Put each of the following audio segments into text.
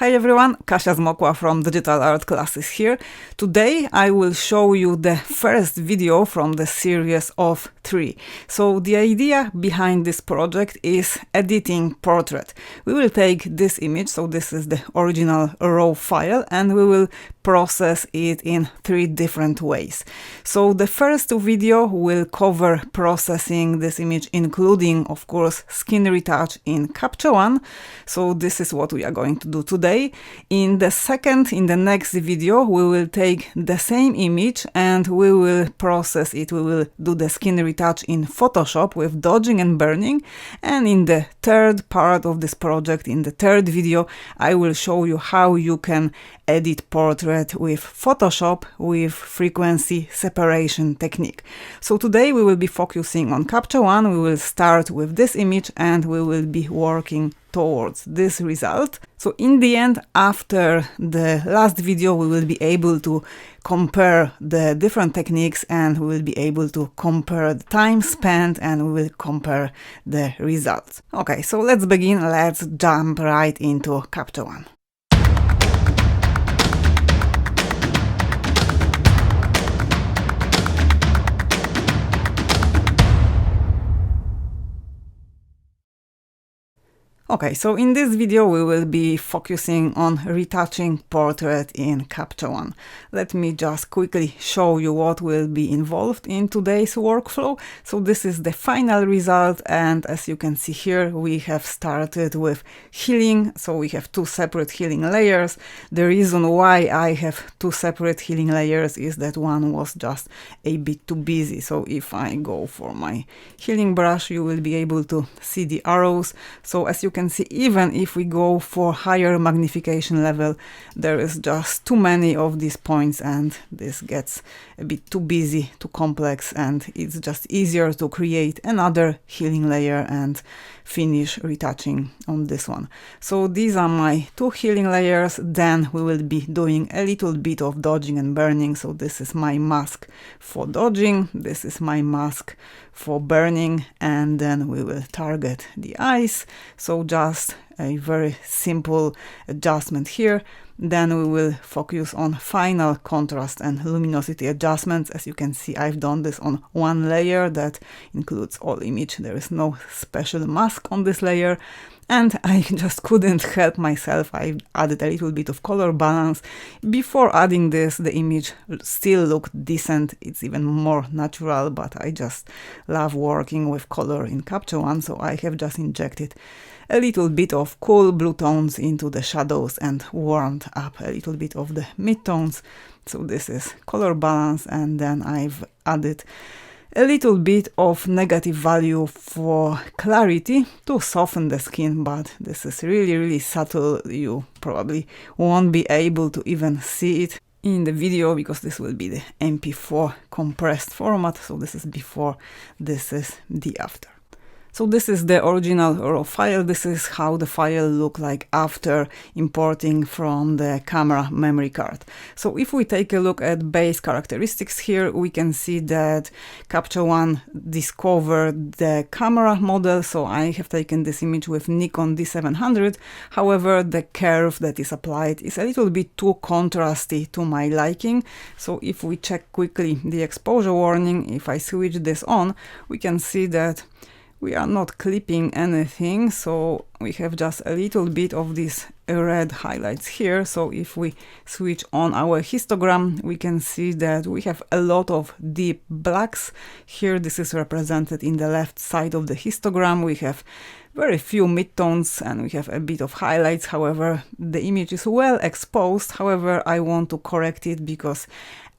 Hi everyone, Kasia Zmokla from Digital Art Classes here. Today I will show you the first video from the series of 3. So the idea behind this project is editing portrait. We will take this image, so this is the original raw file, and we will process it in 3 different ways. So the first video will cover processing this image, including of course skin retouch in Capture One. So this is what we are going to do today. In the next video, we will take the same image and we will process it. We will do the skin retouch in Photoshop with dodging and burning. And in the third part of this project, in the third video, I will show you how you can edit portrait with Photoshop with frequency separation technique. So today we will be focusing on Capture One. We will start with this image and we will be working towards this result. So in the end, after the last video, we will be able to compare the different techniques and we will be able to compare the time spent and we will compare the results. Okay, so let's begin. Let's jump right into Capture One. Okay, so in this video we will be focusing on retouching portrait in Capture One. Let me just quickly show you what will be involved in today's workflow. So this is the final result, and as you can see here, we have started with healing. So we have 2 separate healing layers. The reason why I have 2 separate healing layers is that one was just a bit too busy. So if I go for my healing brush, you will be able to see the arrows. So as you can see, even if we go for higher magnification level, there is just too many of these points and this gets a bit too busy, too complex, and it's just easier to create another healing layer and finish retouching on this one. So these are my 2 healing layers. Then we will be doing a little bit of dodging and burning. So this is my mask for dodging, this is my mask for burning, and then we will target the eyes. So just a very simple adjustment here. Then we will focus on final contrast and luminosity adjustments. As you can see, I've done this on 1 layer that includes all image. There is no special mask on this layer. And I just couldn't help myself. I added a little bit of color balance. Before adding this, the image still looked decent. It's even more natural, but I just love working with color in Capture One. So I have just injected a little bit of cool blue tones into the shadows and warmed up a little bit of the midtones. So this is color balance, and then I've added a little bit of negative value for clarity to soften the skin, but this is really subtle. You probably won't be able to even see it in the video because this will be the MP4 compressed format. So this is before, this is the after. So this is the original raw file. This is how the file looked like after importing from the camera memory card. So if we take a look at base characteristics here, we can see that Capture One discovered the camera model. So I have taken this image with Nikon D700. However, the curve that is applied is a little bit too contrasty to my liking. So if we check quickly the exposure warning, if I switch this on, we can see that we are not clipping anything, so we have just a little bit of these red highlights here. So if we switch on our histogram, we can see that we have a lot of deep blacks. Here this is represented in the left side of the histogram. We have very few midtones and we have a bit of highlights. However, the image is well exposed. However, I want to correct it because,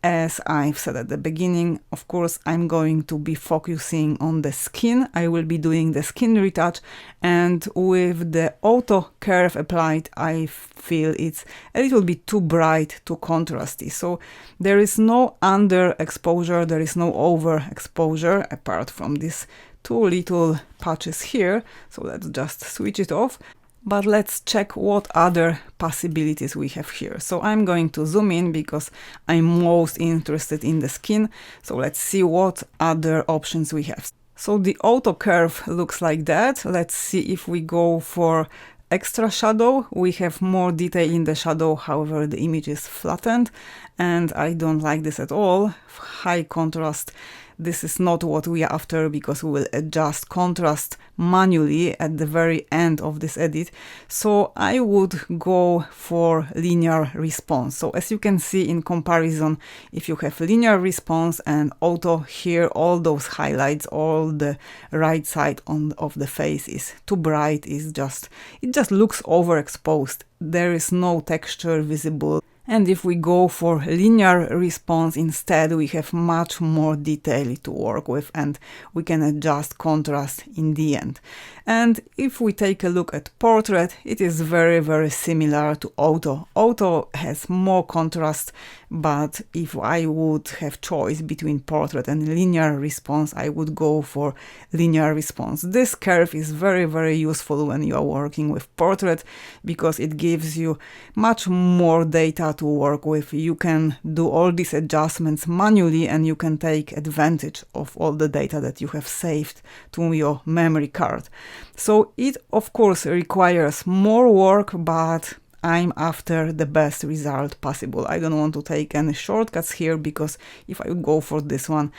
as I've said at the beginning, of course, I'm going to be focusing on the skin. I will be doing the skin retouch, and with the auto curve applied, I feel it's a little bit too bright, too contrasty. So there is no underexposure, there is no overexposure apart from these 2 little patches here. So let's just switch it off. But let's check what other possibilities we have here. So I'm going to zoom in because I'm most interested in the skin. So let's see what other options we have. So the auto curve looks like that. Let's see if we go for extra shadow. We have more detail in the shadow, however the image is flattened and I don't like this at all. High contrast, this is not what we are after, because we will adjust contrast manually at the very end of this edit. So I would go for linear response. So as you can see in comparison, if you have linear response and auto, here all those highlights, all the right side of the face is too bright, it just looks overexposed. There is no texture visible. And if we go for linear response instead, we have much more detail to work with and we can adjust contrast in the end. And if we take a look at portrait, it is very, very similar to auto. Auto has more contrast, but if I would have choice between portrait and linear response, I would go for linear response. This curve is very, very useful when you are working with portrait, because it gives you much more data to work with. You can do all these adjustments manually and you can take advantage of all the data that you have saved to your memory card. So it of course requires more work, but I'm after the best result possible. I don't want to take any shortcuts here, because if I go for this one,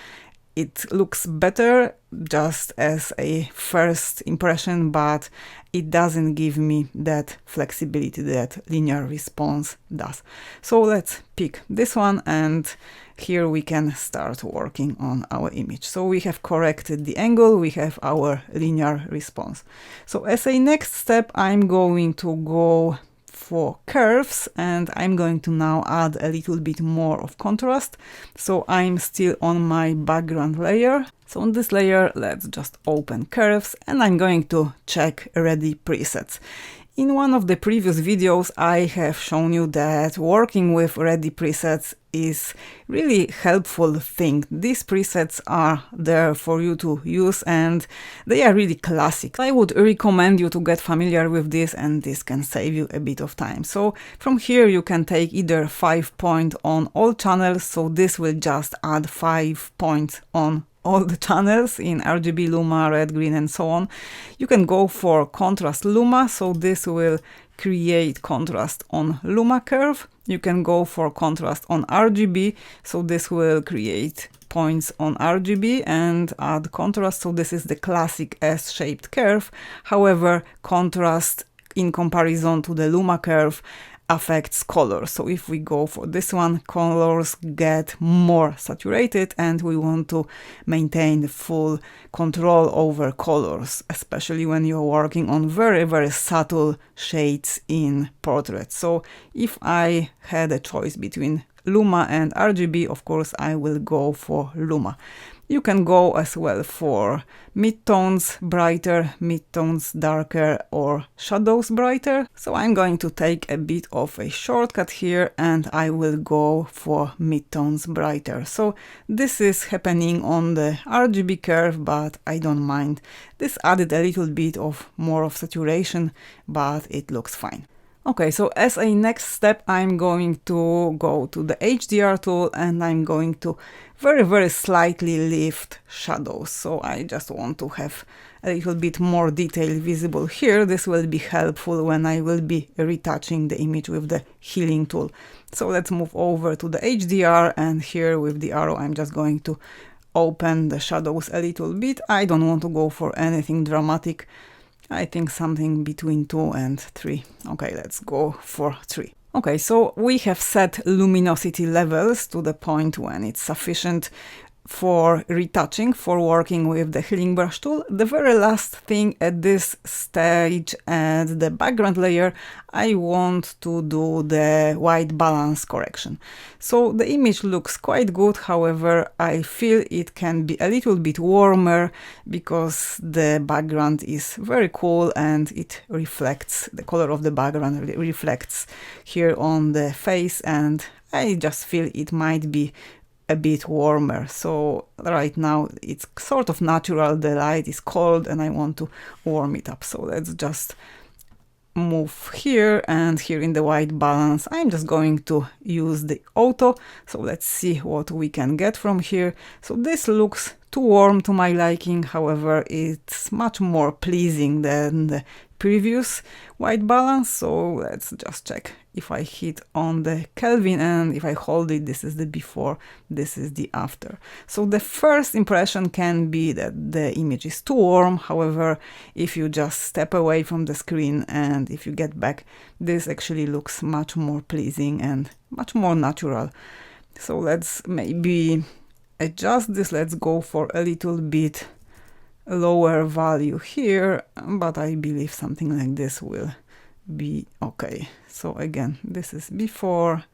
it looks better just as a first impression, but it doesn't give me that flexibility that linear response does. So let's pick this one, and here we can start working on our image. So we have corrected the angle, we have our linear response. So as a next step, I'm going to go for curves, and I'm going to now add a little bit more of contrast. So I'm still on my background layer. So on this layer, let's just open curves, and I'm going to check ready presets. In one of the previous videos, I have shown you that working with ready presets is really helpful thing. These presets are there for you to use and they are really classic. I would recommend you to get familiar with this, and this can save you a bit of time. So from here you can take either 5 point on all channels, so this will just add 5 points on all the channels in RGB, Luma, red, green and so on. You can go for contrast Luma, so this will create contrast on Luma curve. You can go for contrast on RGB, so this will create points on RGB and add contrast, so this is the classic S-shaped curve. However, contrast in comparison to the Luma curve affects color. So if we go for this one, colors get more saturated and we want to maintain the full control over colors, especially when you're working on very, very subtle shades in portraits. So if I had a choice between Luma and RGB, of course I will go for Luma. You can go as well for midtones brighter, midtones darker, or shadows brighter. So I'm going to take a bit of a shortcut here and I will go for midtones brighter. So this is happening on the RGB curve, but I don't mind. This added a little bit of more of saturation, but it looks fine. Okay, so as a next step, I'm going to go to the HDR tool and I'm going to very, very slightly lift shadows. So I just want to have a little bit more detail visible here. This will be helpful when I will be retouching the image with the healing tool. So let's move over to the HDR, and here with the arrow, I'm just going to open the shadows a little bit. I don't want to go for anything dramatic. I think something between 2 and 3. Okay, let's go for 3. Okay, so we have set luminosity levels to the point when it's sufficient for retouching, for working with the healing brush tool. The very last thing at this stage at the background layer, I want to do the white balance correction. So the image looks quite good, however, I feel it can be a little bit warmer because the background is very cool and it reflects, the color of the background reflects here on the face, and I just feel it might be a bit warmer. So right now it's sort of natural, the light is cold and I want to warm it up. So let's just move here, and here in the white balance I'm just going to use the auto. So let's see what we can get from here. So this looks too warm to my liking, however it's much more pleasing than the previous white balance. So let's just check. If I hit on the Kelvin and if I hold it, this is the before, this is the after. So the first impression can be that the image is too warm. However, if you just step away from the screen and if you get back, this actually looks much more pleasing and much more natural. So let's maybe adjust this. Let's go for a little bit lower value here, but I believe something like this will be okay. So again, this is before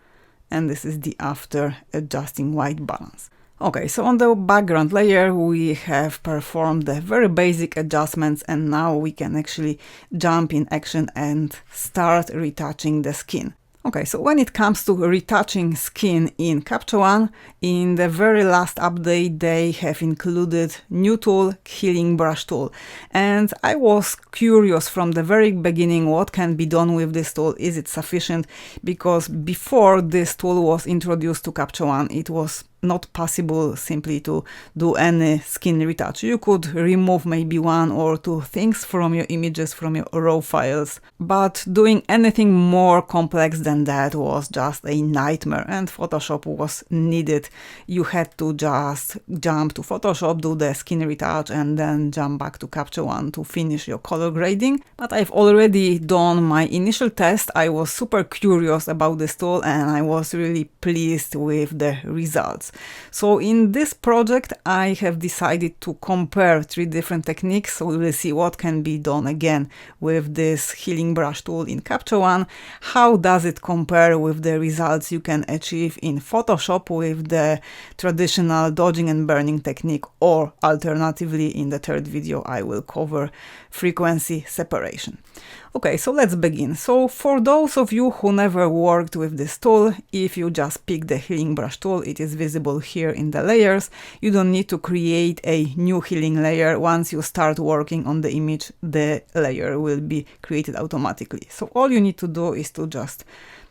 and this is the after adjusting white balance. Okay, so on the background layer we have performed the very basic adjustments, and now we can actually jump in action and start retouching the skin. Okay, so when it comes to retouching skin in Capture One, in the very last update they have included new tool, Healing Brush tool. And I was curious from the very beginning what can be done with this tool. Is it sufficient? Because before this tool was introduced to Capture One, it was not possible simply to do any skin retouch. You could remove maybe one or two things from your images, from your raw files, but doing anything more complex than that was just a nightmare, and Photoshop was needed. You had to just jump to Photoshop, do the skin retouch, and then jump back to Capture One to finish your color grading. But I've already done my initial test. I was super curious about this tool and I was really pleased with the results. So in this project I have decided to compare 3 different techniques, so we will see what can be done again with this Healing Brush tool in Capture One. How does it compare with the results you can achieve in Photoshop with the traditional dodging and burning technique, or alternatively in the 3rd video I will cover frequency separation. Okay, so let's begin. So for those of you who never worked with this tool, if you just pick the Healing Brush tool, it is visible here in the layers. You don't need to create a new healing layer. Once you start working on the image, the layer will be created automatically. So all you need to do is to just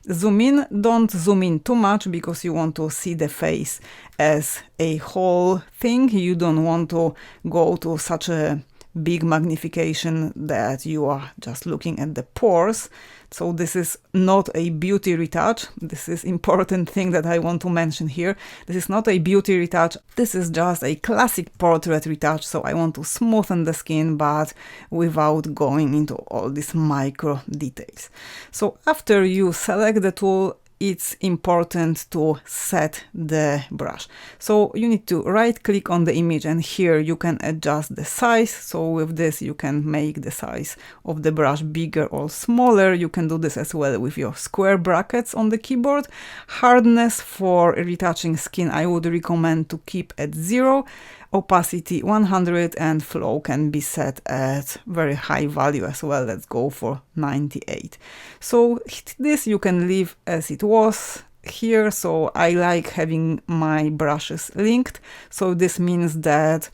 zoom in. Don't zoom in too much because you want to see the face as a whole thing. You don't want to go to such a big magnification that you are just looking at the pores. So this is not a beauty retouch. This is important thing that I want to mention here. This is not a beauty retouch. This is just a classic portrait retouch. So I want to smoothen the skin, but without going into all these micro details. So after you select the tool, it's important to set the brush. So you need to right click on the image, and here you can adjust the size. So with this you can make the size of the brush bigger or smaller. You can do this as well with your square brackets on the keyboard. Hardness for retouching skin I would recommend to keep at 0. Opacity 100, and flow can be set at very high value as well. Let's go for 98. So this you can leave as it was here. So I like having my brushes linked. So this means that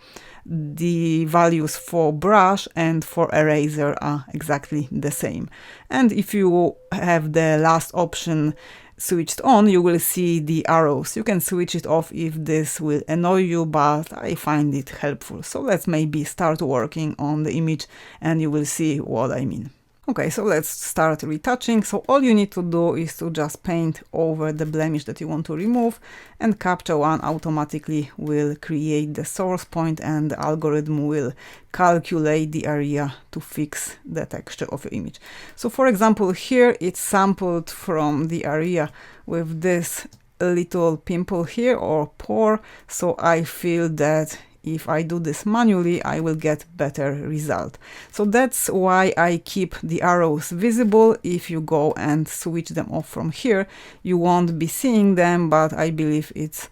the values for brush and for eraser are exactly the same. And if you have the last option switched on, you will see the arrows. You can switch it off if this will annoy you, but I find it helpful. So let's maybe start working on the image and you will see what I mean. Okay, so let's start retouching. So all you need to do is to just paint over the blemish that you want to remove, and Capture One automatically will create the source point and the algorithm will calculate the area to fix the texture of your image. So for example, here it's sampled from the area with this little pimple here or pore. So I feel that if I do this manually, I will get better result. So that's why I keep the arrows visible. If you go and switch them off from here, you won't be seeing them, but I believe it's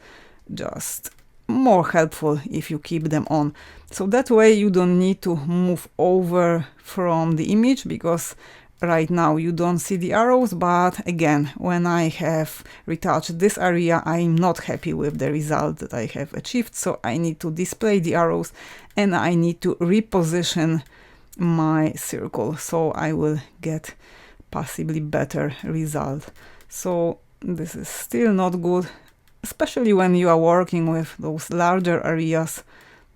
just more helpful if you keep them on. So that way you don't need to move over from the image, because right now you don't see the arrows, but again, when I have retouched this area, I'm not happy with the result that I have achieved. So I need to display the arrows and I need to reposition my circle, so I will get possibly better result. So this is still not good, especially when you are working with those larger areas.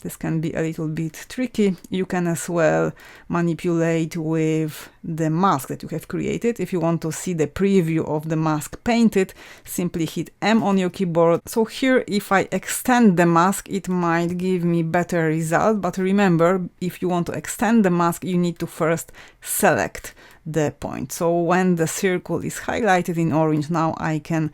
This can be a little bit tricky. You can as well manipulate with the mask that you have created. If you want to see the preview of the mask painted, simply hit M on your keyboard. So here, if I extend the mask, it might give me better result. But remember, if you want to extend the mask, you need to first select the point. So when the circle is highlighted in orange, now I can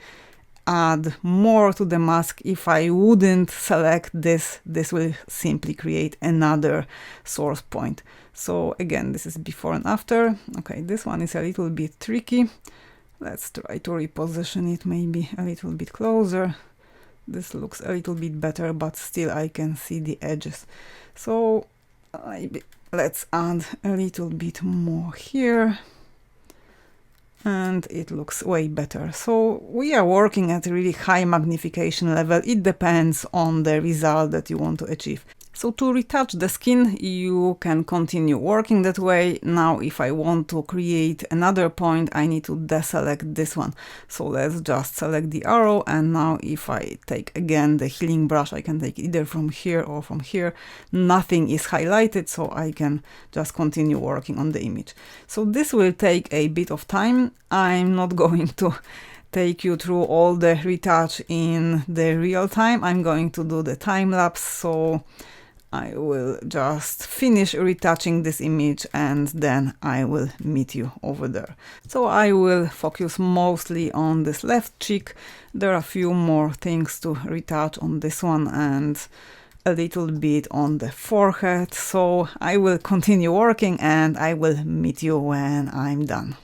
add more to the mask. If I wouldn't select this, this will simply create another source point. So again, this is before and after. Okay, this one is a little bit tricky. Let's try to reposition it maybe a little bit closer. This looks a little bit better, but still I can see the edges. So maybe let's add a little bit more here. And it looks way better. So we are working at a really high magnification level. It depends on the result that you want to achieve. So to retouch the skin, you can continue working that way. Now, if I want to create another point, I need to deselect this one. So let's just select the arrow. And now if I take again the healing brush, I can take it either from here or from here. Nothing is highlighted, so I can just continue working on the image. So this will take a bit of time. I'm not going to take you through all the retouch in the real time. I'm going to do the time lapse. So I will just finish retouching this image and then I will meet you over there. So I will focus mostly on this left cheek. There are a few more things to retouch on this one and a little bit on the forehead. So I will continue working and I will meet you when I'm done.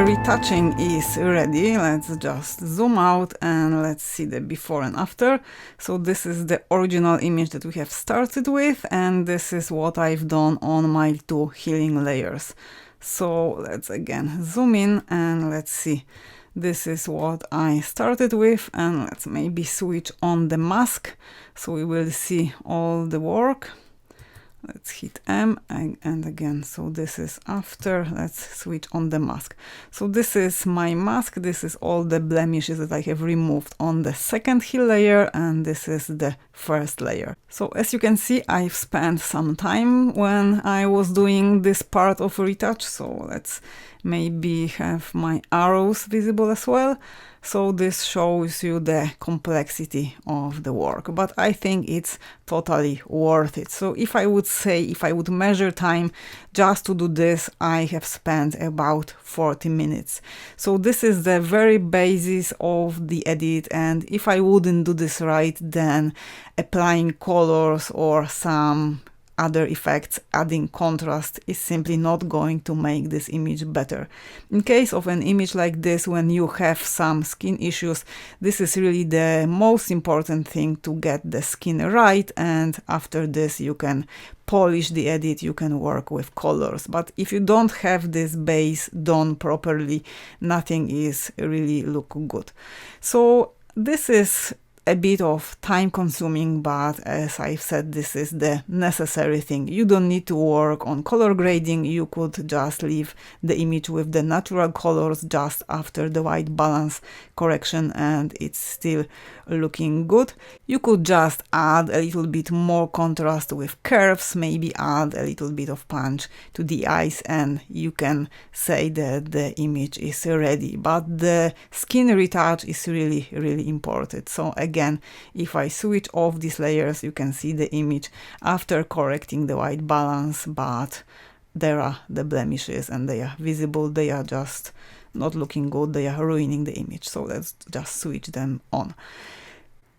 Retouching is ready. Let's just zoom out and let's see the before and after. So this is the original image that we have started with, and this is what I've done on my two healing layers. So let's again zoom in and let's see. This is what I started with, and let's maybe switch on the mask so we will see all the work. Let's hit M and again, so this is after. Let's switch on the mask. So this is my mask. This is all the blemishes that I have removed on the second heal layer, and this is the first layer. So as you can see, I've spent some time when I was doing this part of retouch. So let's maybe have my arrows visible as well. So this shows you the complexity of the work, but I think it's totally worth it. So if I would say, if I would measure time just to do this, I have spent about 40 minutes. So this is the very basis of the edit, and if I wouldn't do this right, then applying colors or some other effects, adding contrast, is simply not going to make this image better. In case of an image like this, when you have some skin issues, this is really the most important thing, to get the skin right, and after this you can polish the edit, you can work with colors. But if you don't have this base done properly, nothing is really look good. So this is a bit of time consuming, but as I've said, this is the necessary thing. You don't need to work on color grading. You could just leave the image with the natural colors just after the white balance correction and it's still looking good. You could just add a little bit more contrast with curves, maybe add a little bit of punch to the eyes, and you can say that the image is ready. But the skin retouch is really important. So again, if I switch off these layers, you can see the image after correcting the white balance, but there are the blemishes and they are visible. They are just not looking good. They are ruining the image. So let's just switch them on.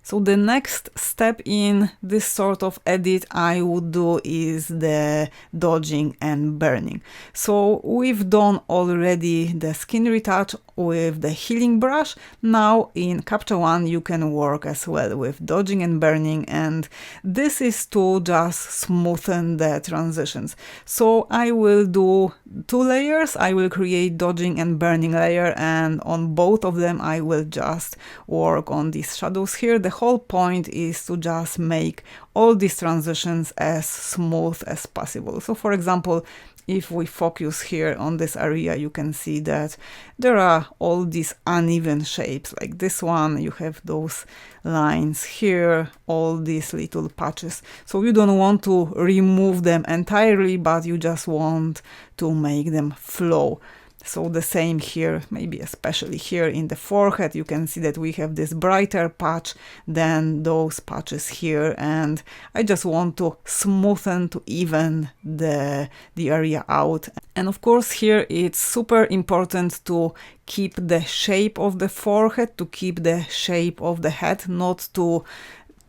So the next step in this sort of edit I would do is the dodging and burning. So we've done already the skin retouch with the healing brush. Now in Capture One you can work as well with dodging and burning, and this is to just smoothen the transitions. So I will do 2 layers. I will create dodging and burning layer, and on both of them I will just work on these shadows here. The whole point is to just make all these transitions as smooth as possible. So for example, if we focus here on this area, you can see that there are all these uneven shapes. Like this one, you have those lines here, all these little patches. So you don't want to remove them entirely, but you just want to make them flow. So the same here, maybe especially here in the forehead, you can see that we have this brighter patch than those patches here, and I just want to smoothen, to even the area out. And of course here it's super important to keep the shape of the forehead, to keep the shape of the head, not to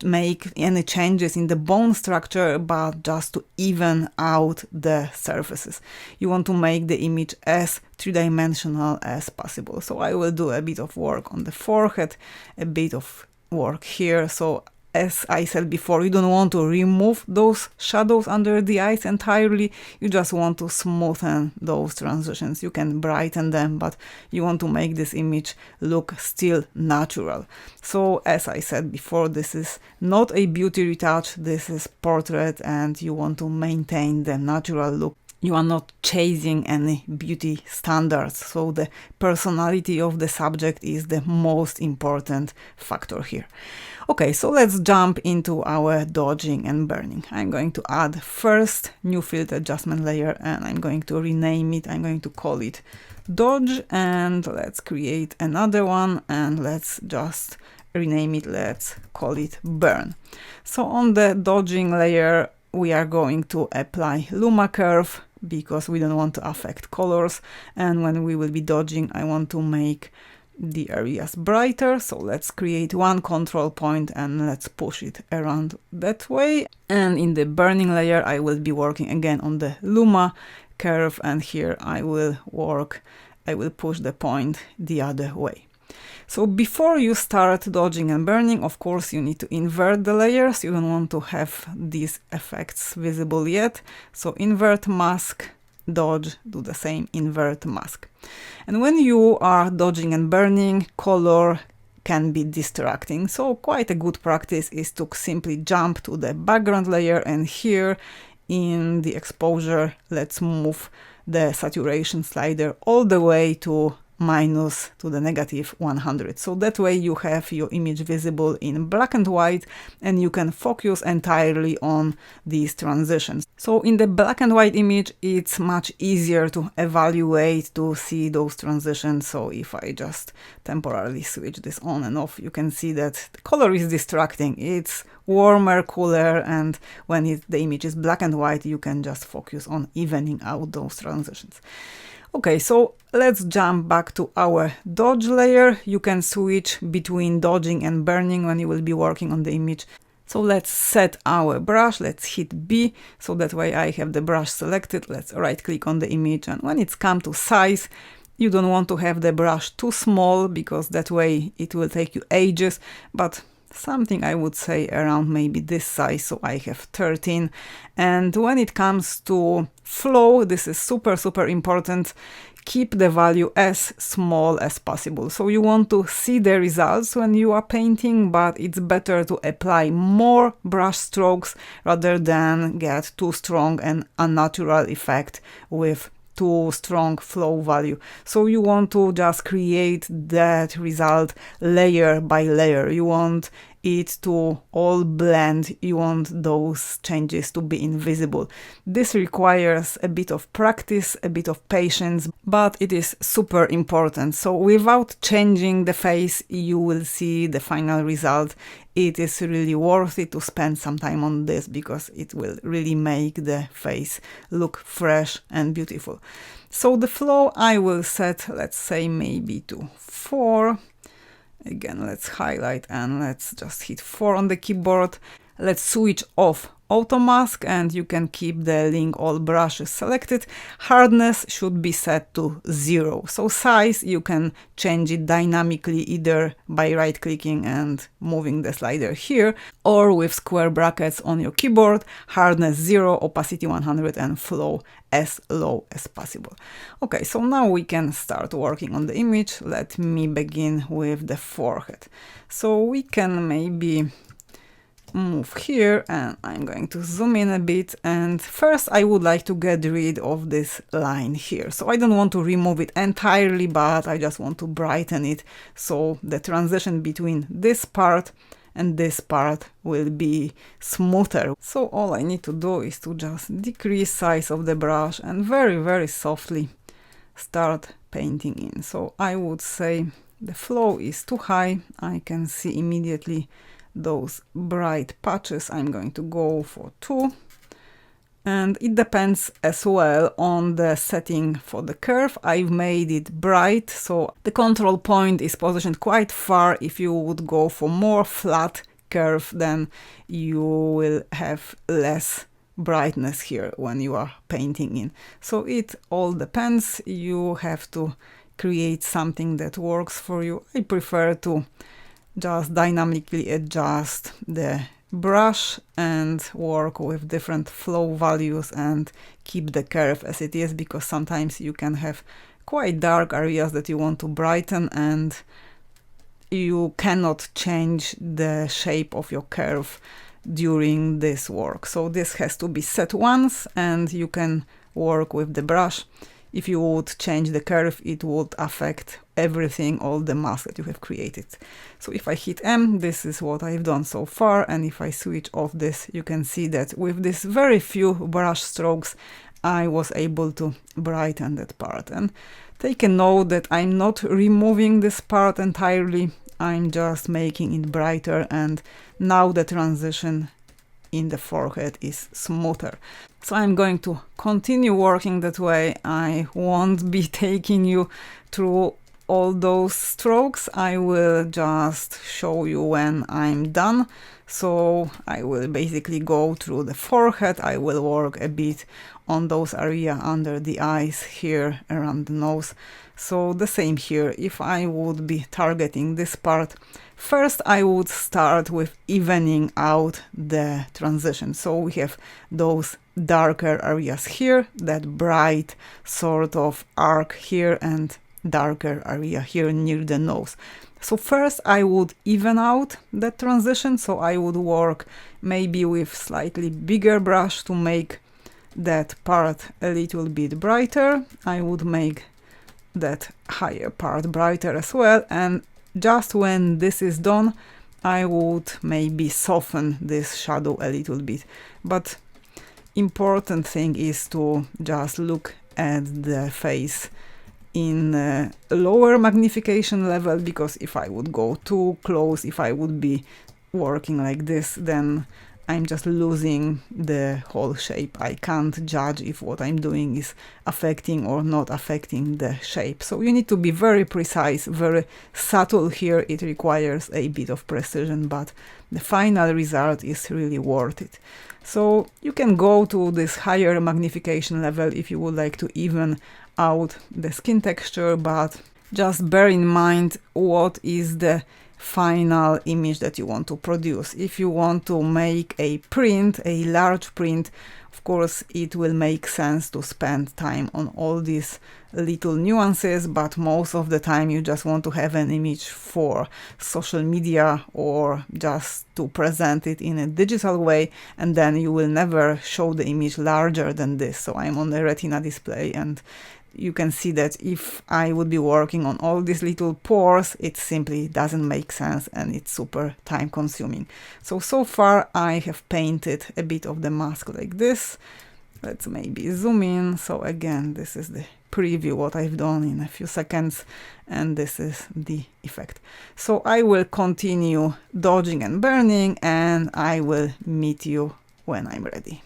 make any changes in the bone structure, but just to even out the surfaces. You want to make the image as three-dimensional as possible. So I will do a bit of work on the forehead, a bit of work here. So as I said before, you don't want to remove those shadows under the eyes entirely. You just want to smoothen those transitions. You can brighten them, but you want to make this image look still natural. So as I said before, this is not a beauty retouch, this is portrait, and you want to maintain the natural look. You are not chasing any beauty standards, so the personality of the subject is the most important factor here. Okay, so let's jump into our dodging and burning. I'm going to add first new field adjustment layer, and I'm going to rename it. I'm going to call it dodge, and let's create another one, and let's just rename it. Let's call it burn. So on the dodging layer, we are going to apply Luma curve, because we don't want to affect colors, and when we will be dodging, I want to make the areas brighter. So let's create one control point and let's push it around that way. And in the burning layer, I will be working again on the Luma curve, and here I will push the point the other way. So before you start dodging and burning, of course, you need to invert the layers. You don't want to have these effects visible yet. So invert mask, dodge, do the same, invert mask. And when you are dodging and burning, color can be distracting. So quite a good practice is to simply jump to the background layer, and here in the exposure, let's move the saturation slider all the way to minus to the -100. So that way you have your image visible in black and white, and you can focus entirely on these transitions. So in the black and white image, it's much easier to evaluate, to see those transitions. So if I just temporarily switch this on and off, you can see that the color is distracting. It's warmer, cooler, and when the image is black and white, you can just focus on evening out those transitions. Okay, so let's jump back to our dodge layer. You can switch between dodging and burning when you will be working on the image. So let's set our brush, let's hit B, so that way I have the brush selected. Let's right click on the image, and when it's come to size, you don't want to have the brush too small, because that way it will take you ages, but something I would say around maybe this size, so I have 13. And when it comes to flow, this is super important. keep the value as small as possible. So you want to see the results when you are painting, but it's better to apply more brush strokes rather than get too strong and unnatural effect with too strong flow value. So you want to just create that result layer by layer. You want it to all blend. You want those changes to be invisible. This requires a bit of practice, a bit of patience, but it is super important. So without changing the face, you will see the final result. It is really worth it to spend some time on this because it will really make the face look fresh and beautiful. So the flow I will set, let's say maybe to 4. Again, let's highlight and let's just hit 4 on the keyboard. Let's switch off auto mask and you can keep the link all brushes selected. Hardness should be set to 0. So size, you can change it dynamically either by right clicking and moving the slider here, or with square brackets on your keyboard. Hardness 0, opacity 100 and flow as low as possible. Okay, so now we can start working on the image. Let me begin with the forehead. So we can maybe move here and I'm going to zoom in a bit, and first I would like to get rid of this line here. So I don't want to remove it entirely, but I just want to brighten it so the transition between this part and this part will be smoother. So all I need to do is to just decrease size of the brush and very softly start painting in. So I would say the flow is too high. I can see immediately those bright patches. I'm going to go for 2, and it depends as well on the setting for the curve. I've made it bright, so the control point is positioned quite far. If you would go for more flat curve, then you will have less brightness here when you are painting in. So it all depends. You have to create something that works for you. I prefer to just dynamically adjust the brush and work with different flow values and keep the curve as it is, because sometimes you can have quite dark areas that you want to brighten and you cannot change the shape of your curve during this work. So this has to be set once and you can work with the brush. If you would change the curve, it would affect everything, all the mask that you have created. So if I hit M, this is what I've done so far, and if I switch off this, you can see that with this very few brush strokes, I was able to brighten that part. And take a note that I'm not removing this part entirely, I'm just making it brighter, and now the transition in the forehead is smoother. So I'm going to continue working that way. I won't be taking you through all those strokes. I will just show you when I'm done. So I will basically go through the forehead. I will work a bit on those areas under the eyes, here around the nose. So the same here. If I would be targeting this part, first I would start with evening out the transition. So we have those darker areas here, that bright sort of arc here, and darker area here near the nose. So first I would even out that transition. So I would work maybe with slightly bigger brush to make that part a little bit brighter. I would make that higher part brighter as well, and just when this is done, I would maybe soften this shadow a little bit. But important thing is to just look at the face in a lower magnification level, because if I would go too close, if I would be working like this, then I'm just losing the whole shape. I can't judge if what I'm doing is affecting or not affecting the shape. So you need to be very precise, very subtle here. It requires a bit of precision, but the final result is really worth it. So you can go to this higher magnification level if you would like to even out the skin texture, but just bear in mind what is the final image that you want to produce. If you want to make a print, a large print, of course it will make sense to spend time on all these little nuances, but most of the time you just want to have an image for social media or just to present it in a digital way, and then you will never show the image larger than this. So I'm on the Retina display, and you can see that if I would be working on all these little pores, it simply doesn't make sense and it's super time consuming. So far I have painted a bit of the mask like this. Let's maybe zoom in. So again, this is the preview what I've done in a few seconds, and this is the effect. So I will continue dodging and burning, and I will meet you when I'm ready.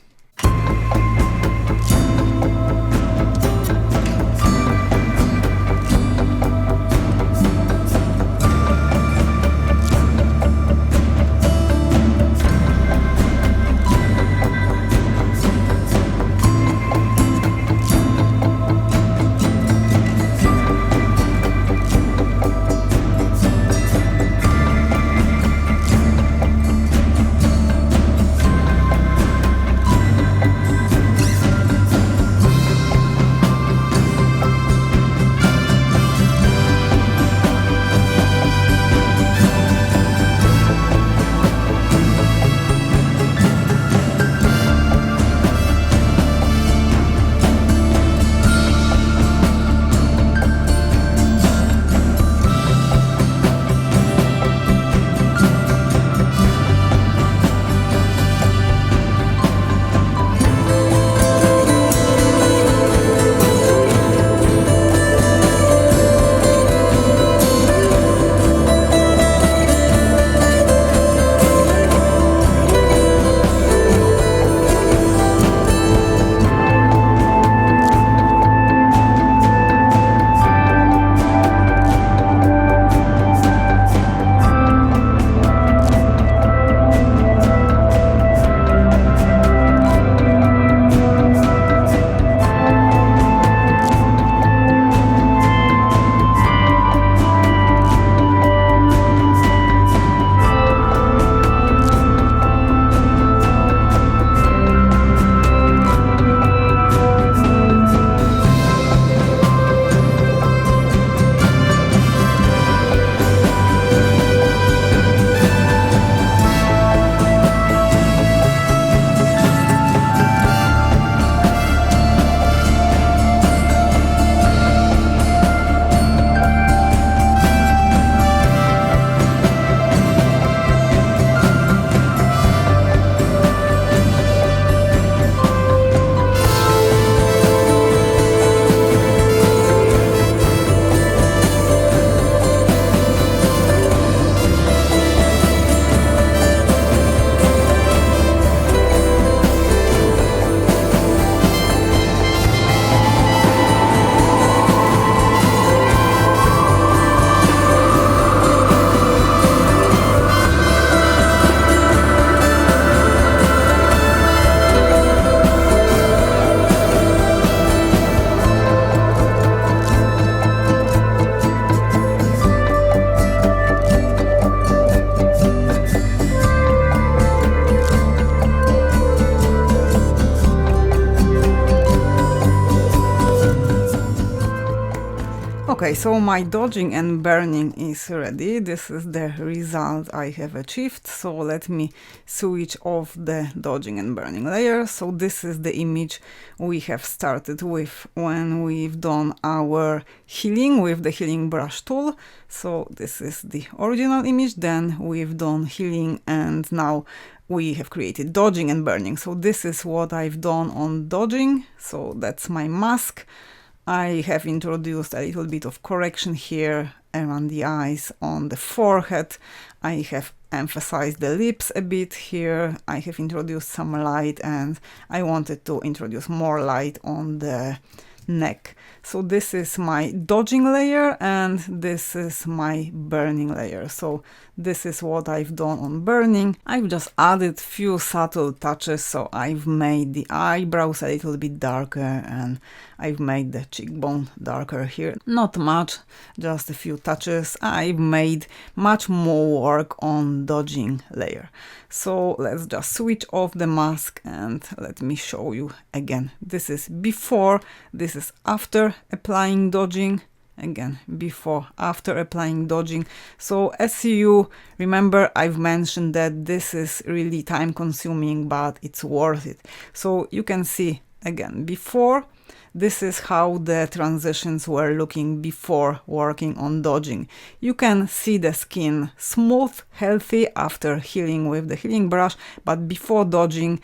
Okay, so my dodging and burning is ready. This is the result I have achieved. So let me switch off the dodging and burning layer. So this is the image we have started with when we've done our healing with the healing brush tool. So this is the original image, then we've done healing, and now we have created dodging and burning. So this is what I've done on dodging. So that's my mask. I have introduced a little bit of correction here around the eyes, on the forehead. I have emphasized the lips a bit here. I have introduced some light, and I wanted to introduce more light on the neck. So this is my dodging layer and this is my burning layer. So this is what I've done on burning. I've just added few subtle touches. So I've made the eyebrows a little bit darker and I've made the cheekbone darker here. Not much, just a few touches. I've made much more work on dodging layer. So let's just switch off the mask and let me show you again. This is before, this is after applying dodging. Again, before, after applying dodging. So as you remember, I've mentioned that this is really time consuming, but it's worth it. So you can see again, before, this is how the transitions were looking before working on dodging. You can see the skin smooth, healthy after healing with the healing brush, but before dodging,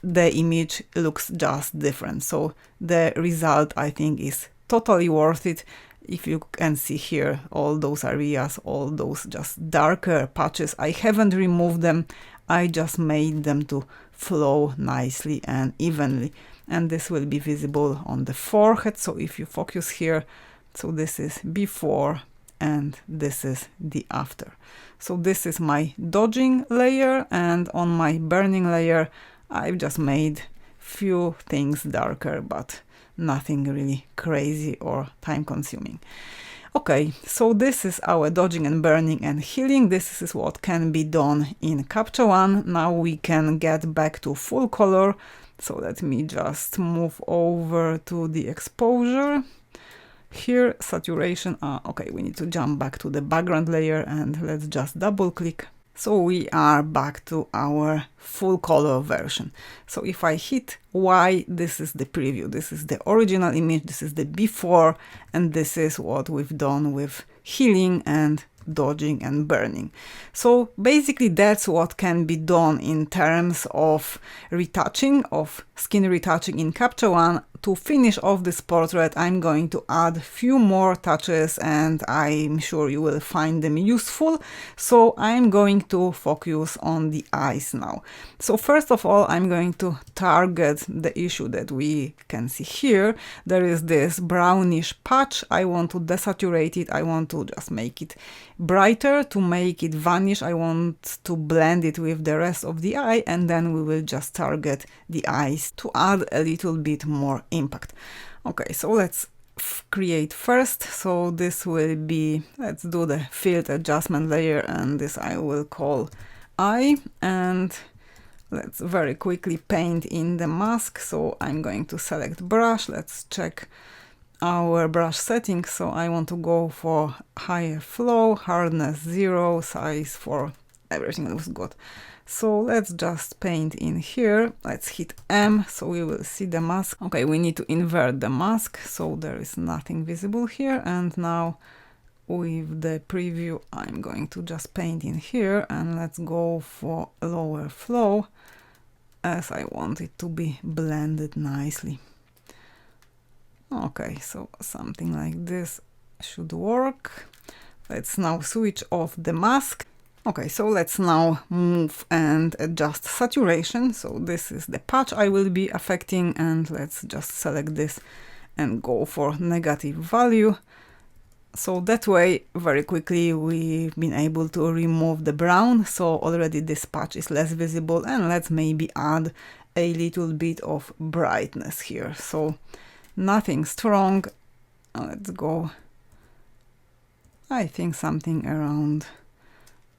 the image looks just different. So the result, I think, is totally worth it. If you can see here, all those areas, all those just darker patches, I haven't removed them. I just made them to flow nicely and evenly. And this will be visible on the forehead. So if you focus here, so this is before and this is the after. So this is my dodging layer, and on my burning layer, I've just made few things darker, but nothing really crazy or time consuming. Okay, so this is our dodging and burning and healing. This is what can be done in Capture One. Now we can get back to full color. So let me just move over to the exposure. Here, saturation. Okay, we need to jump back to the background layer and let's just double click. So we are back to our full color version. So if I hit Y, this is the preview. This is the original image. This is the before, and this is what we've done with healing and dodging and burning. So basically that's what can be done in terms of retouching, of skin retouching in Capture One. To finish off this portrait, I'm going to add a few more touches and I'm sure you will find them useful. So I'm going to focus on the eyes now. So first of all, I'm going to target the issue that we can see here. There is this brownish patch. I want to desaturate it. I want to just make it brighter. To make it vanish, I want to blend it with the rest of the eye, and then we will just target the eyes to add a little bit more impact. Okay, so let's create first. So this will be, let's do the field adjustment layer, and this I will call eye, and let's very quickly paint in the mask. So I'm going to select brush. Let's check our brush settings. So I want to go for higher flow, hardness 0, size 4, everything looks good. So let's just paint in here. Let's hit M so we will see the mask. Okay, we need to invert the mask so there is nothing visible here. And now with the preview, I'm going to just paint in here, and let's go for lower flow as I want it to be blended nicely. Okay, so something like this should work. Let's now switch off the mask. Okay, so let's now move and adjust saturation. So this is the patch I will be affecting, and let's just select this and go for negative value. So that way, very quickly, we've been able to remove the brown. So already this patch is less visible, and let's maybe add a little bit of brightness here. So nothing strong. Let's go, I think something around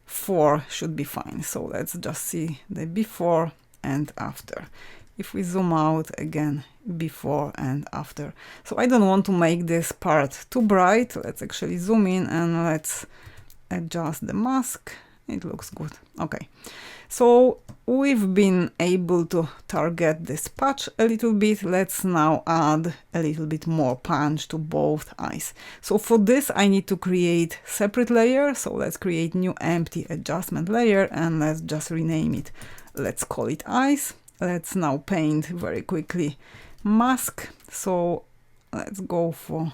4 should be fine. So let's just see the before and after. If we zoom out again, before and after. So I don't want to make this part too bright. Let's actually zoom in and let's adjust the mask. It looks good. Okay. So we've been able to target this patch a little bit. Let's now add a little bit more punch to both eyes. So for this, I need to create separate layer. So let's create new empty adjustment layer and let's just rename it. Let's call it eyes. Let's now paint very quickly mask. So let's go for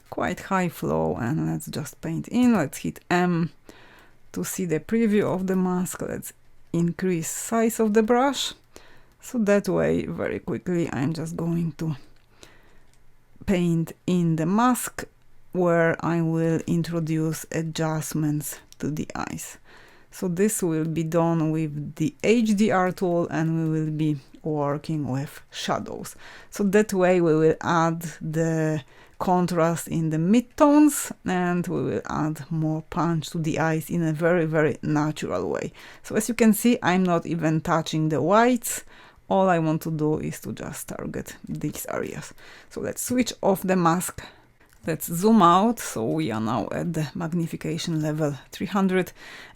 quite high flow and let's just paint in. Let's hit M to see the preview of the mask. Let's increase size of the brush. So that way, very quickly, I'm just going to paint in the mask where I will introduce adjustments to the eyes. So this will be done with the HDR tool, and we will be working with shadows. So that way we will add the contrast in the midtones, and we will add more punch to the eyes in a very, very natural way. So as you can see, I'm not even touching the whites. All I want to do is to just target these areas. So let's switch off the mask. Let's zoom out. So we are now at the magnification level 300,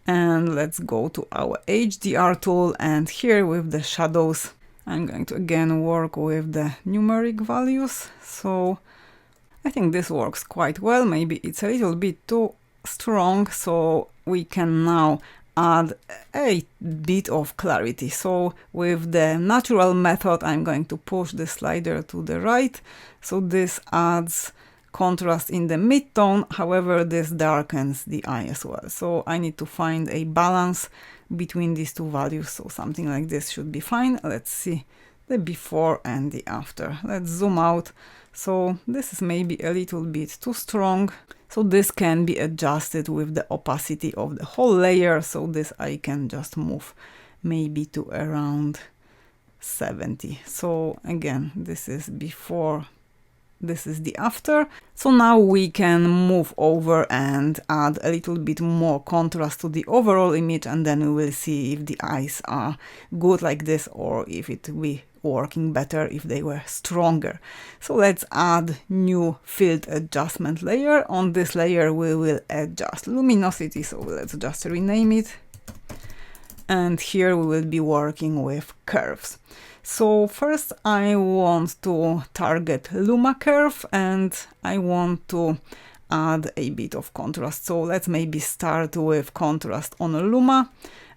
and let's go to our HDR tool, and here with the shadows I'm going to again work with the numeric values. So I think this works quite well. Maybe it's a little bit too strong, so we can now add a bit of clarity. So with the natural method, I'm going to push the slider to the right. So this adds contrast in the midtone. However, this darkens the eye as well. So I need to find a balance between these two values. So something like this should be fine. Let's see the before and the after. Let's zoom out. So this is maybe a little bit too strong. So this can be adjusted with the opacity of the whole layer. So this I can just move maybe to around 70. So again, this is before, this is the after. So now we can move over and add a little bit more contrast to the overall image, and then we will see if the eyes are good like this, or if it will be working better if they were stronger. So let's add new field adjustment layer. On this layer we will adjust luminosity, so let's just rename it. And here we will be working with curves. So first I want to target Luma curve, and I want to add a bit of contrast. So let's maybe start with contrast on a Luma,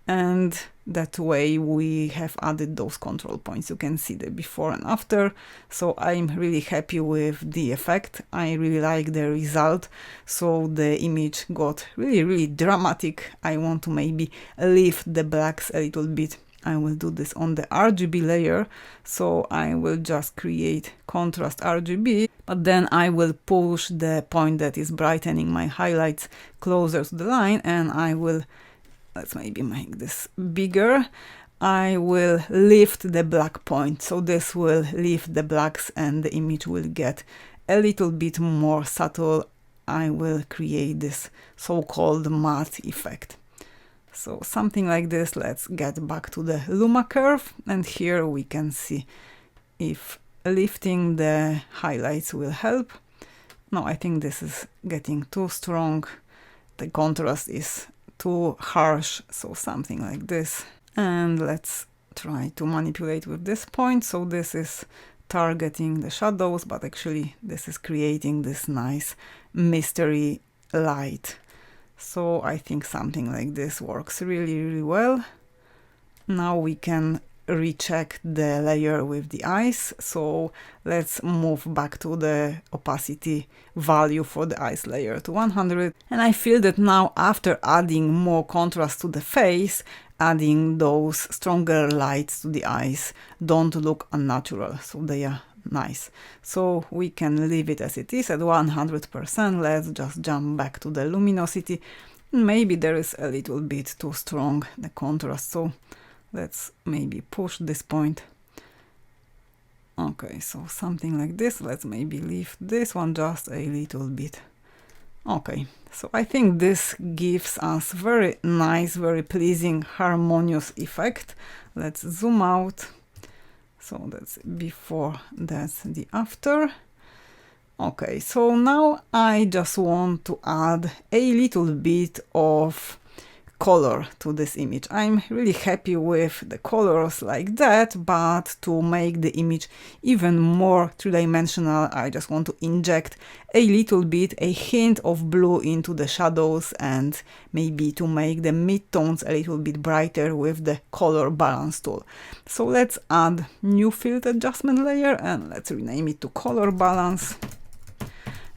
and that way we have added those control points. You can see the before and after. So I'm really happy with the effect. I really like the result. So the image got really, really dramatic. I want to maybe lift the blacks a little bit. I will do this on the RGB layer. So I will just create contrast RGB, but then I will push the point that is brightening my highlights closer to the line, and I will, let's maybe make this bigger. I will lift the black point. So this will lift the blacks and the image will get a little bit more subtle. I will create this so-called matte effect. So something like this. Let's get back to the Luma curve, and here we can see if lifting the highlights will help. No, I think this is getting too strong. The contrast is too harsh, so something like this. And let's try to manipulate with this point. So this is targeting the shadows, but actually this is creating this nice mystery light. So I think something like this works really, really well. Now we can recheck the layer with the eyes. So let's move back to the opacity value for the eyes layer to 100. And I feel that now, after adding more contrast to the face, adding those stronger lights to the eyes don't look unnatural. So they are nice. So we can leave it as it is at 100%. Let's just jump back to the luminosity. Maybe there is a little bit too strong the contrast. So let's maybe push this point. Okay, so something like this. Let's maybe leave this one just a little bit. Okay, so I think this gives us very nice, very pleasing, harmonious effect. Let's zoom out. So that's before, that's the after. Okay, so now I just want to add a little bit of color to this image. I'm really happy with the colors like that, but to make the image even more three-dimensional, I just want to inject a little bit, a hint of blue into the shadows, and maybe to make the midtones a little bit brighter with the color balance tool. So let's add new field adjustment layer, and let's rename it to color balance.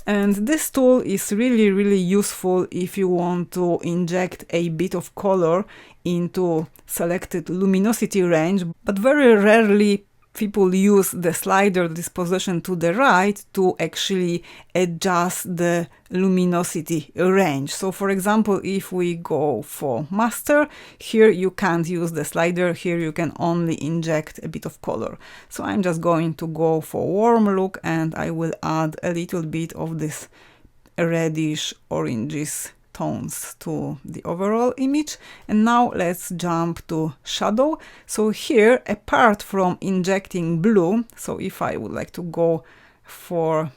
And this tool is really, really useful if you want to inject a bit of color into selected luminosity range, but very rarely people use the slider, this position to the right, to actually adjust the luminosity range. So for example, if we go for master, here you can't use the slider, here you can only inject a bit of color. So I'm just going to go for warm look, and I will add a little bit of this reddish oranges tones to the overall image. And now let's jump to shadow. So here, apart from injecting blue, so if I would like to go for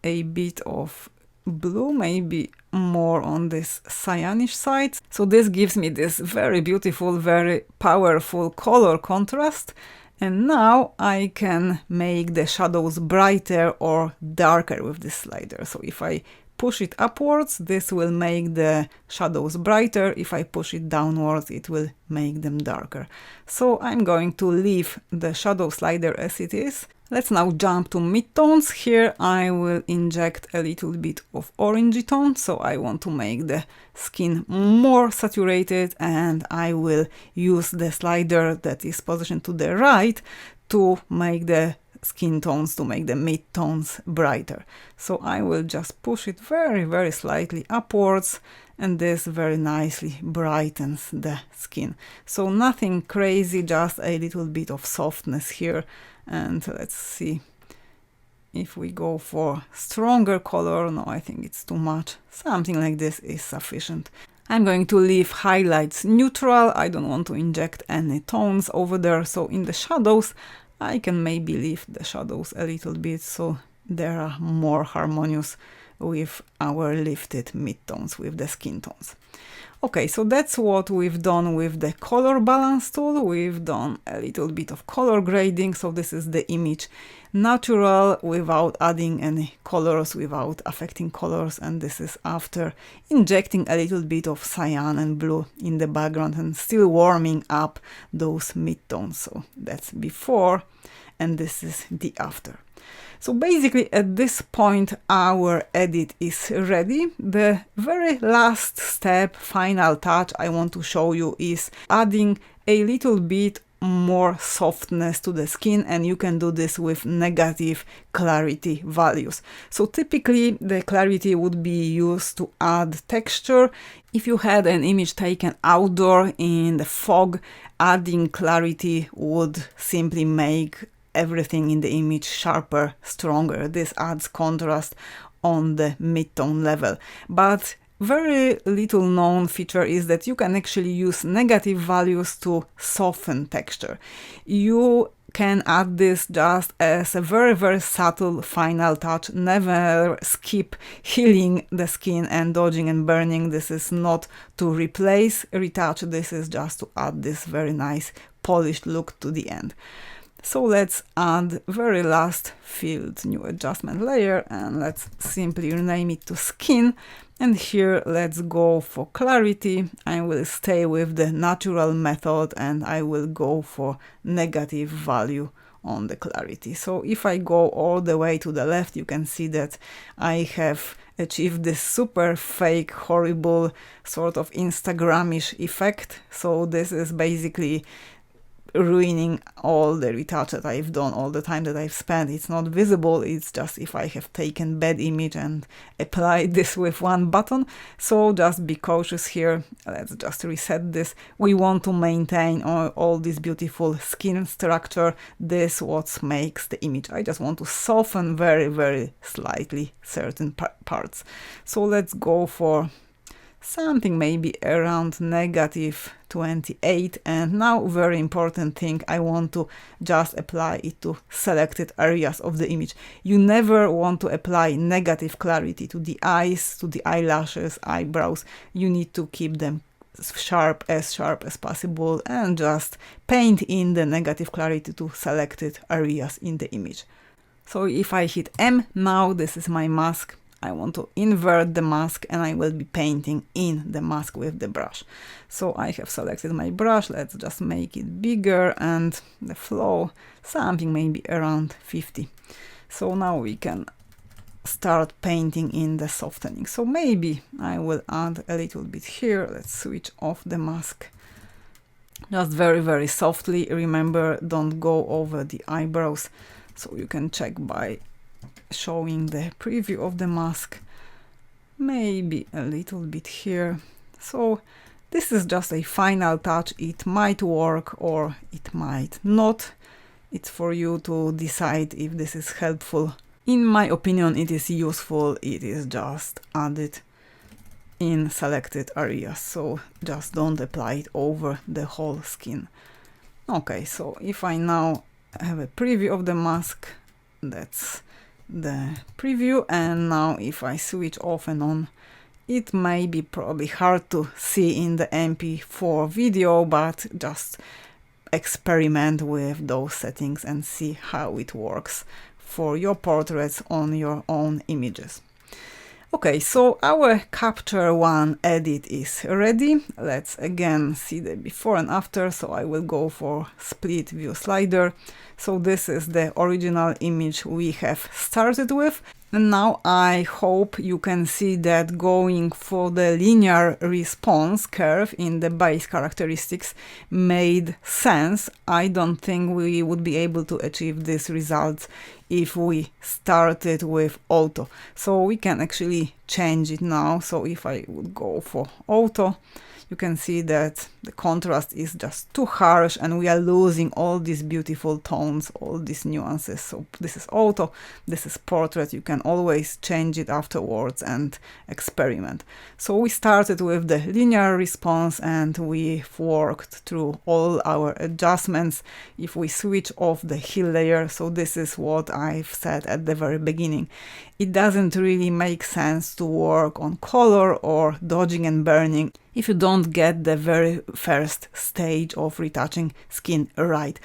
a bit of blue, maybe more on this cyanish side, so this gives me this very beautiful, very powerful color contrast. And now I can make the shadows brighter or darker with this slider. So if I push it upwards, this will make the shadows brighter. If I push it downwards, it will make them darker. So I'm going to leave the shadow slider as it is. Let's now jump to midtones. Here I will inject a little bit of orangey tone, so I want to make the skin more saturated, and I will use the slider that is positioned to the right to make the skin tones, to make the midtones brighter. So I will just push it very, very slightly upwards, and this very nicely brightens the skin. So nothing crazy, just a little bit of softness here. And let's see if we go for stronger color. No, I think it's too much. Something like this is sufficient. I'm going to leave highlights neutral. I don't want to inject any tones over there. So in the shadows, I can maybe lift the shadows a little bit so they are more harmonious with our lifted midtones, with the skin tones. Okay, so that's what we've done with the color balance tool. We've done a little bit of color grading. So this is the image natural without adding any colors, without affecting colors. And this is after injecting a little bit of cyan and blue in the background and still warming up those midtones. So that's before, and this is the after. So basically at this point our edit is ready. The very last step, final touch I want to show you is adding a little bit more softness to the skin, and you can do this with negative clarity values. So typically the clarity would be used to add texture. If you had an image taken outdoor in the fog, adding clarity would simply make everything in the image sharper, stronger. This adds contrast on the midtone level. But very little known feature is that you can actually use negative values to soften texture. You can add this just as a very, very subtle final touch. Never skip healing the skin and dodging and burning. This is not to replace retouch. This is just to add this very nice polished look to the end. So let's add very last field, new adjustment layer, and let's simply rename it to skin. And here let's go for clarity. I will stay with the natural method and I will go for negative value on the clarity. So if I go all the way to the left, you can see that I have achieved this super fake, horrible sort of Instagramish effect. So this is basically ruining all the retouch that I've done, all the time that I've spent. It's not visible, it's just if I have taken bad image and applied this with one button. So just be cautious here. Let's just reset this. We want to maintain all this beautiful skin structure. This what makes the image. I just want to soften very, very slightly certain parts. So let's go for something maybe around negative 28. And now very important thing, I want to just apply it to selected areas of the image. You never want to apply negative clarity to the eyes, to the eyelashes, eyebrows. You need to keep them sharp as possible and just paint in the negative clarity to selected areas in the image. So if I hit M, now this is my mask. I want to invert the mask and I will be painting in the mask with the brush. So I have selected my brush. Let's just make it bigger and the flow something maybe around 50. So now we can start painting in the softening. So maybe I will add a little bit here. Let's switch off the mask. Just very, very softly. Remember, don't go over the eyebrows. So you can check by showing the preview of the mask. Maybe a little bit here. So this is just a final touch. It might work or it might not. It's for you to decide if this is helpful. In my opinion, it is useful. It is just added in selected areas, so just don't apply it over the whole skin. Okay, so if I now have a preview of the mask, that's the preview, and now if I switch off and on, it may be probably hard to see in the MP4 video, but just experiment with those settings and see how it works for your portraits on your own images. Okay, so our Capture One edit is ready. Let's again see the before and after. So I will go for split view slider. So this is the original image we have started with. And now I hope you can see that going for the linear response curve in the base characteristics made sense. I don't think we would be able to achieve these results if we started with auto. So we can actually change it now. So if I would go for auto, you can see that the contrast is just too harsh and we are losing all these beautiful tones, all these nuances. So this is auto, this is portrait. You can always change it afterwards and experiment. So we started with the linear response and we've worked through all our adjustments. If we switch off the hill layer, so this is what I've said at the very beginning. It doesn't really make sense to work on color or dodging and burning if you don't get the very first stage of retouching skin right.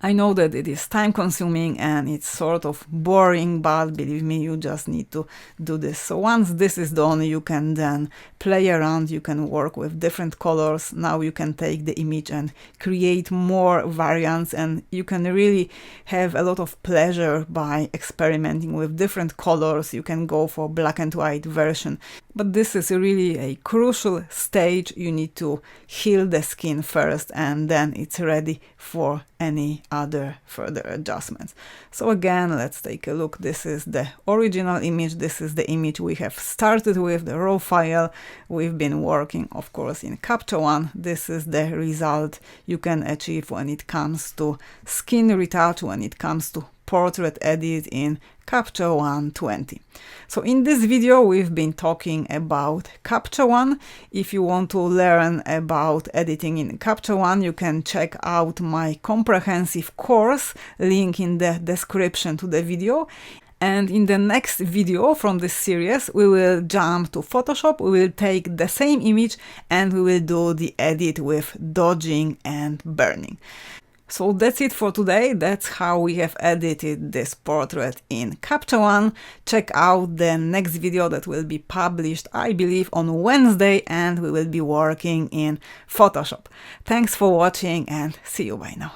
I know that it is time consuming and it's sort of boring, but believe me, you just need to do this. So once this is done, you can then play around, you can work with different colors. Now you can take the image and create more variants, and you can really have a lot of pleasure by experimenting with different colors. You can go for black and white version. But this is really a crucial stage. You need to heal the skin first and then it's ready for any other further adjustments. So again, let's take a look. This is the original image. This is the image we have started with, the raw file. We've been working, of course, in Capture One. This is the result you can achieve when it comes to skin retouch, when it comes to portrait edit in Capture One 20. So in this video we've been talking about Capture One. If you want to learn about editing in Capture One, you can check out my comprehensive course, link in the description to the video. And in the next video from this series, we will jump to Photoshop. We will take the same image and we will do the edit with dodging and burning. So that's it for today. That's how we have edited this portrait in Capture One. Check out the next video that will be published, I believe, on Wednesday, and we will be working in Photoshop. Thanks for watching and see you by now.